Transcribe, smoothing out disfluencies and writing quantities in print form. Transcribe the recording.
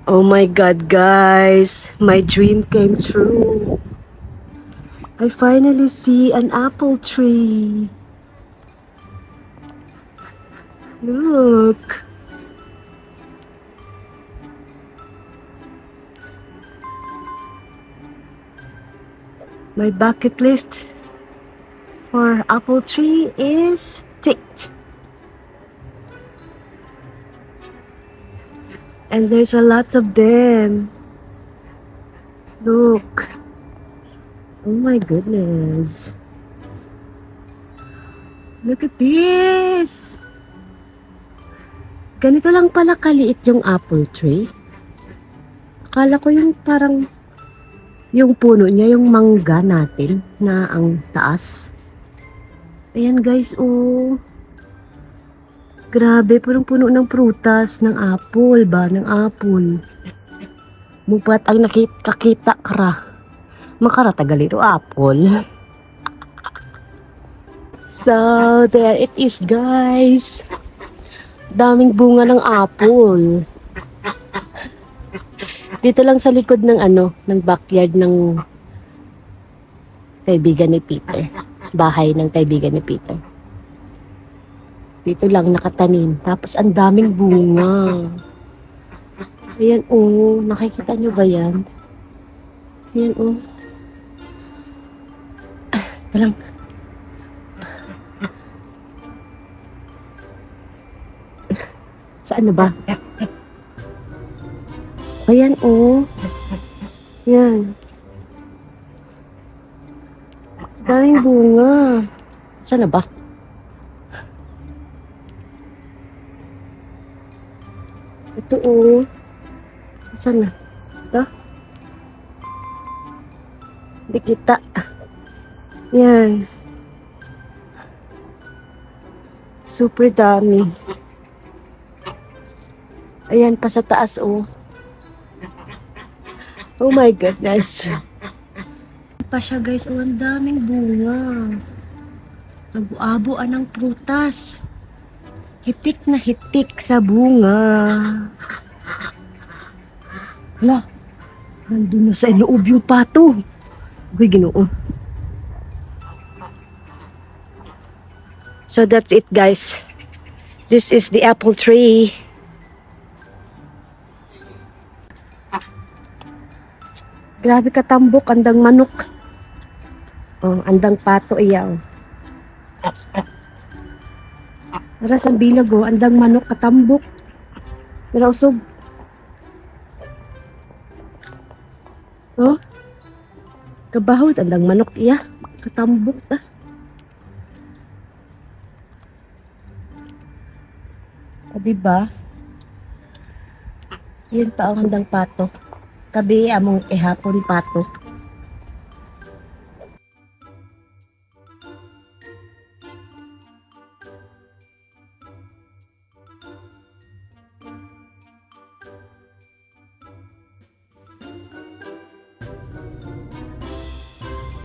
Oh my God, guys! My dream came true. I finally see an apple tree. Look. My bucket list for apple tree is ticked. And there's a lot of them. Look. Oh my goodness. Look at this. Ganito lang pala kaliit yung apple tree. Akala ko yung parang yung puno niya, yung mangga natin na ang taas. Ayan guys, oh. Grabe, parang puno ng prutas, ng apple ba? Ng apple. Mupat ang nakita kara. Makarata galito apple. So, there it is guys. Daming bunga ng apple. Dito lang sa likod ng ng backyard ng kaibigan ni Peter. Bahay ng kaibigan ni Peter. Dito lang nakatanim. Tapos ang daming bunga. Ayan oh, nakikita nyo ba yan? Ayan oh. Talang. Saan na ba? Ayan oh. Yan. Daming bunga. Saan na ba? Ito oh. Saan na? Ito? Hindi kita. Yan. Super dami. Ayan pa sa taas oh. Oh my goodness. Pa siya guys, oh, ang daming bunga. Nag-abo-aboan ng prutas. Hitik na hitik sa bunga. Hala, nandun na sa loob yung pato. Uy, Ginoo. So that's it guys. This is the apple tree. Grabe katambok, andang manok. Oh, andang pato iyaw. Aras ang bilag oh, andang manok katambok. Pero usog. Oh. Kabahod andang manok iya, katambok ah. O diba? Yun pa ang handang pato. Kabi among ihapon pato.